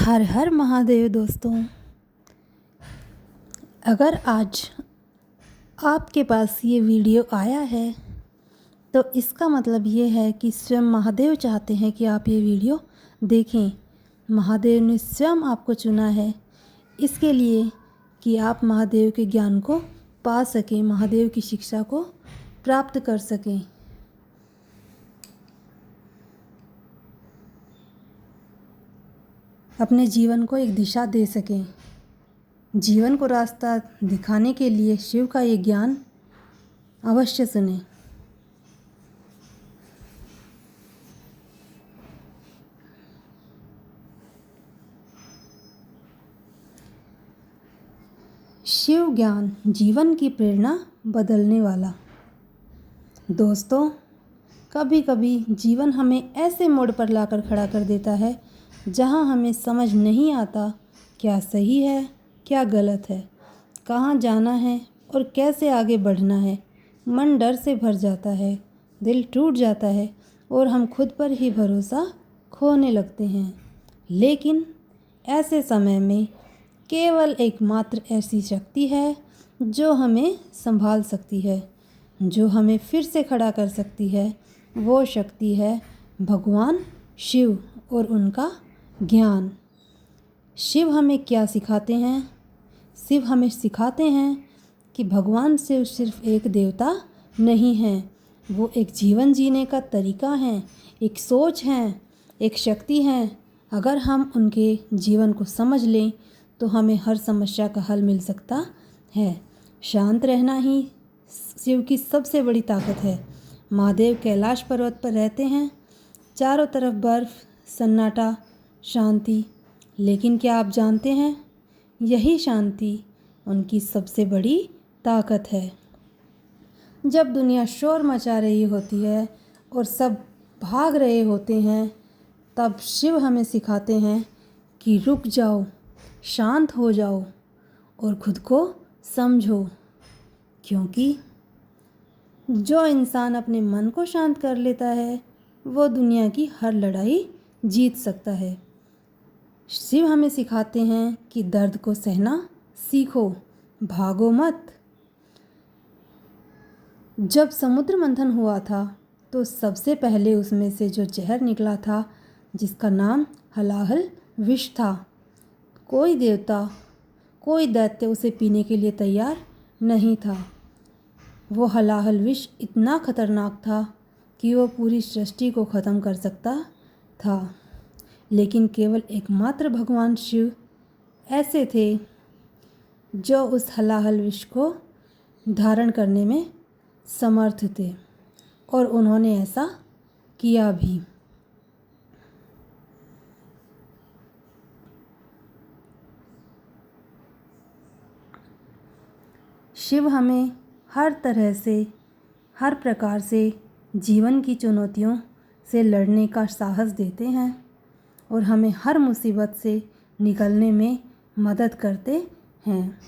हर हर महादेव दोस्तों। अगर आज आपके पास ये वीडियो आया है तो इसका मतलब ये है कि स्वयं महादेव चाहते हैं कि आप ये वीडियो देखें। महादेव ने स्वयं आपको चुना है इसके लिए कि आप महादेव के ज्ञान को पा सकें, महादेव की शिक्षा को प्राप्त कर सकें। अपने जीवन को एक दिशा दे सकें। जीवन को रास्ता दिखाने के लिए शिव का ये ज्ञान अवश्य सुनें। शिव ज्ञान जीवन की प्रेरणा बदलने वाला। दोस्तों, कभी कभी जीवन हमें ऐसे मोड़ पर लाकर खड़ा कर देता है जहां हमें समझ नहीं आता क्या सही है क्या गलत है, कहाँ जाना है और कैसे आगे बढ़ना है। मन डर से भर जाता है, दिल टूट जाता है और हम खुद पर ही भरोसा खोने लगते हैं। लेकिन ऐसे समय में केवल एकमात्र ऐसी शक्ति है जो हमें संभाल सकती है, जो हमें फिर से खड़ा कर सकती है। वो शक्ति है भगवान शिव और उनका ज्ञान। शिव हमें क्या सिखाते हैं? शिव हमें सिखाते हैं कि भगवान शिव सिर्फ एक देवता नहीं हैं, वो एक जीवन जीने का तरीका है, एक सोच है, एक शक्ति है। अगर हम उनके जीवन को समझ लें तो हमें हर समस्या का हल मिल सकता है। शांत रहना ही शिव की सबसे बड़ी ताकत है। महादेव कैलाश पर्वत पर रहते हैं, चारों तरफ बर्फ, सन्नाटा, शांति। लेकिन क्या आप जानते हैं, यही शांति उनकी सबसे बड़ी ताकत है। जब दुनिया शोर मचा रही होती है और सब भाग रहे होते हैं, तब शिव हमें सिखाते हैं कि रुक जाओ, शांत हो जाओ और खुद को समझो। क्योंकि जो इंसान अपने मन को शांत कर लेता है वो दुनिया की हर लड़ाई जीत सकता है। शिव हमें सिखाते हैं कि दर्द को सहना सीखो, भागो मत। जब समुद्र मंथन हुआ था तो सबसे पहले उसमें से जो जहर निकला था, जिसका नाम हलाहल विष था, कोई देवता, कोई दैत्य उसे पीने के लिए तैयार नहीं था। वो हलाहल विष इतना खतरनाक था कि वो पूरी सृष्टि को ख़त्म कर सकता था। लेकिन केवल एकमात्र भगवान शिव ऐसे थे जो उस हलाहल विष को धारण करने में समर्थ थे और उन्होंने ऐसा किया भी। शिव हमें हर तरह से, हर प्रकार से जीवन की चुनौतियों से लड़ने का साहस देते हैं और हमें हर मुसीबत से निकलने में मदद करते हैं।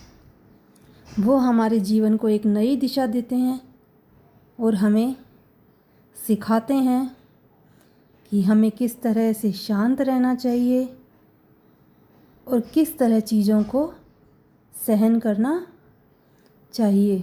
वो हमारे जीवन को एक नई दिशा देते हैं और हमें सिखाते हैं कि हमें किस तरह से शांत रहना चाहिए और किस तरह चीज़ों को सहन करना चाहिए।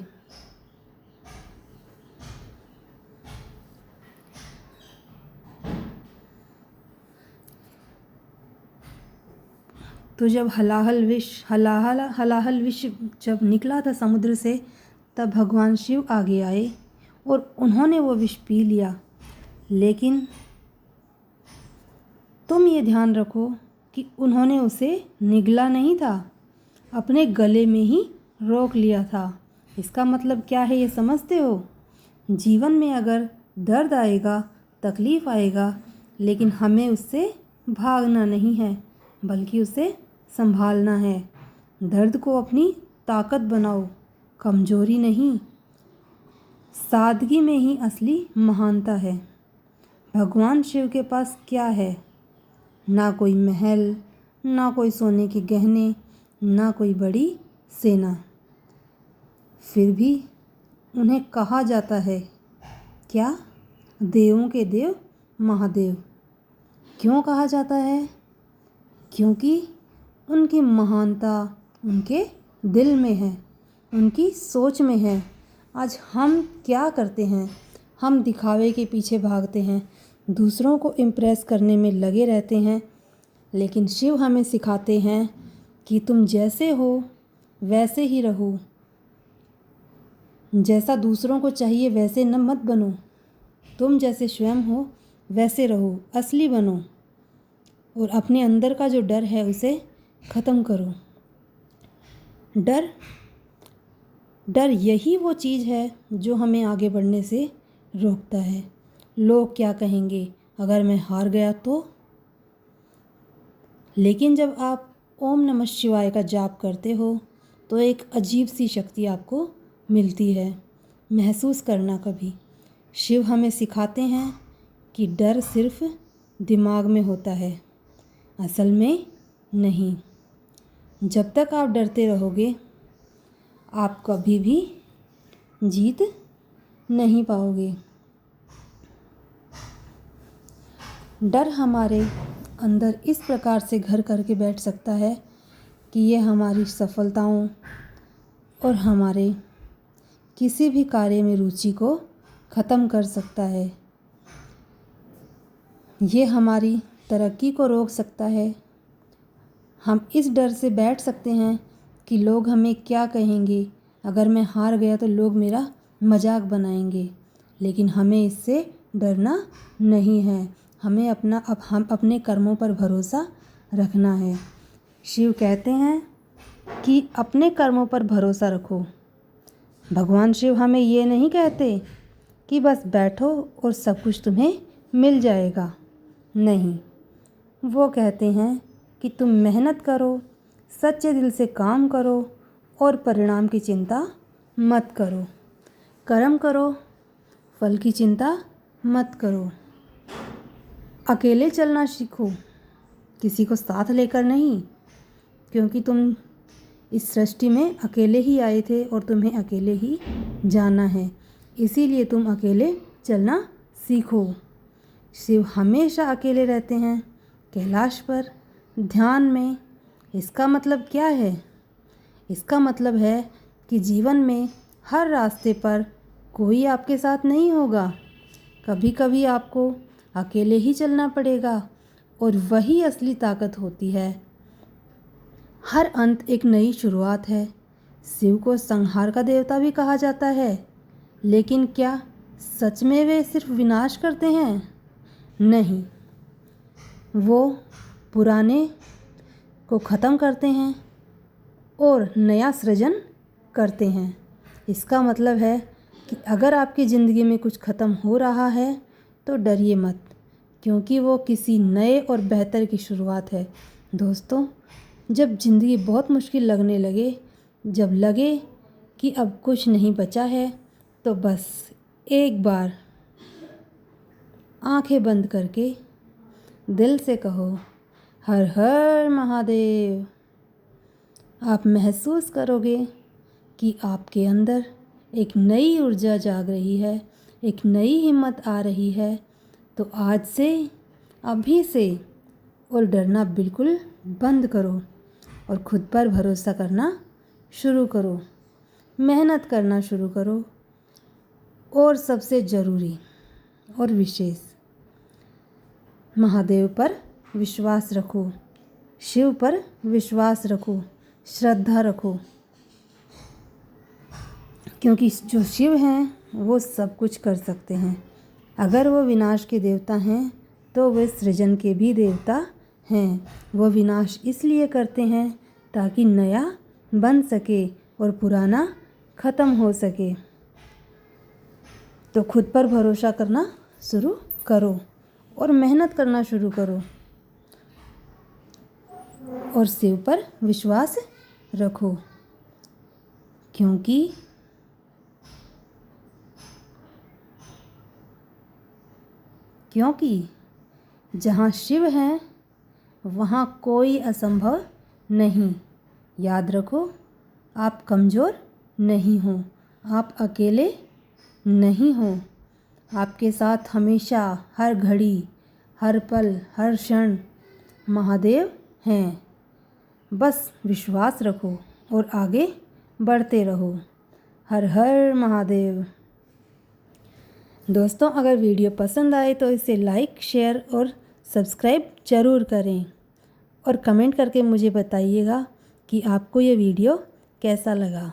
तो जब हलाहल विष जब निकला था समुद्र से, तब भगवान शिव आगे आए और उन्होंने वो विष पी लिया। लेकिन तुम ये ध्यान रखो कि उन्होंने उसे निगला नहीं था, अपने गले में ही रोक लिया था। इसका मतलब क्या है ये समझते हो? जीवन में अगर दर्द आएगा, तकलीफ़ आएगा, लेकिन हमें उससे भागना नहीं है बल्कि उसे संभालना है। दर्द को अपनी ताकत बनाओ, कमजोरी नहीं। सादगी में ही असली महानता है। भगवान शिव के पास क्या है? ना कोई महल, ना कोई सोने के गहने, ना कोई बड़ी सेना। फिर भी उन्हें कहा जाता है क्या? देवों के देव महादेव। क्यों कहा जाता है? क्योंकि उनकी महानता उनके दिल में है, उनकी सोच में है। आज हम क्या करते हैं? हम दिखावे के पीछे भागते हैं, दूसरों को इम्प्रेस करने में लगे रहते हैं। लेकिन शिव हमें सिखाते हैं कि तुम जैसे हो वैसे ही रहो। जैसा दूसरों को चाहिए वैसे न मत बनो। तुम जैसे स्वयं हो वैसे रहो, असली बनो। और अपने अंदर का जो डर है उसे ख़त्म करो। डर यही वो चीज़ है जो हमें आगे बढ़ने से रोकता है। लोग क्या कहेंगे अगर मैं हार गया तो? लेकिन जब आप ओम नमः शिवाय का जाप करते हो तो एक अजीब सी शक्ति आपको मिलती है। महसूस करना कभी। शिव हमें सिखाते हैं कि डर सिर्फ दिमाग में होता है, असल में नहीं। जब तक आप डरते रहोगे आप कभी भी जीत नहीं पाओगे। डर हमारे अंदर इस प्रकार से घर करके बैठ सकता है कि ये हमारी सफलताओं और हमारे किसी भी कार्य में रुचि को ख़त्म कर सकता है। ये हमारी तरक्की को रोक सकता है। हम इस डर से बैठ सकते हैं कि लोग हमें क्या कहेंगे, अगर मैं हार गया तो लोग मेरा मजाक बनाएंगे। लेकिन हमें इससे डरना नहीं है। हमें हम अपने कर्मों पर भरोसा रखना है। शिव कहते हैं कि अपने कर्मों पर भरोसा रखो। भगवान शिव हमें ये नहीं कहते कि बस बैठो और सब कुछ तुम्हें मिल जाएगा। नहीं, वो कहते हैं कि तुम मेहनत करो, सच्चे दिल से काम करो और परिणाम की चिंता मत करो। कर्म करो, फल की चिंता मत करो। अकेले चलना सीखो, किसी को साथ लेकर नहीं, क्योंकि तुम इस सृष्टि में अकेले ही आए थे और तुम्हें अकेले ही जाना है। इसीलिए तुम अकेले चलना सीखो। शिव हमेशा अकेले रहते हैं कैलाश पर, ध्यान में। इसका मतलब क्या है? इसका मतलब है कि जीवन में हर रास्ते पर कोई आपके साथ नहीं होगा। कभी कभी आपको अकेले ही चलना पड़ेगा और वही असली ताकत होती है। हर अंत एक नई शुरुआत है। शिव को संहार का देवता भी कहा जाता है, लेकिन क्या सच में वे सिर्फ विनाश करते हैं? नहीं, वो पुराने को ख़त्म करते हैं और नया सृजन करते हैं। इसका मतलब है कि अगर आपकी ज़िंदगी में कुछ ख़त्म हो रहा है तो डरिए मत, क्योंकि वो किसी नए और बेहतर की शुरुआत है। दोस्तों, जब ज़िंदगी बहुत मुश्किल लगने लगे, जब लगे कि अब कुछ नहीं बचा है, तो बस एक बार आंखें बंद करके दिल से कहो, हर हर महादेव। आप महसूस करोगे कि आपके अंदर एक नई ऊर्जा जाग रही है, एक नई हिम्मत आ रही है। तो आज से, अभी से, और डरना बिल्कुल बंद करो और खुद पर भरोसा करना शुरू करो, मेहनत करना शुरू करो और सबसे ज़रूरी और विशेष, महादेव पर विश्वास रखो, शिव पर विश्वास रखो, श्रद्धा रखो, क्योंकि जो शिव हैं वो सब कुछ कर सकते हैं। अगर वो विनाश के देवता हैं तो वे सृजन के भी देवता हैं। वो विनाश इसलिए करते हैं ताकि नया बन सके और पुराना ख़त्म हो सके। तो खुद पर भरोसा करना शुरू करो और मेहनत करना शुरू करो और शिव पर विश्वास रखो, क्योंकि जहाँ शिव हैं वहाँ कोई असंभव नहीं। याद रखो, आप कमज़ोर नहीं हो, आप अकेले नहीं हो। आपके साथ हमेशा, हर घड़ी, हर पल, हर क्षण महादेव हैं। बस विश्वास रखो और आगे बढ़ते रहो। हर हर महादेव। दोस्तों, अगर वीडियो पसंद आए तो इसे लाइक, शेयर और सब्सक्राइब ज़रूर करें और कमेंट करके मुझे बताइएगा कि आपको ये वीडियो कैसा लगा।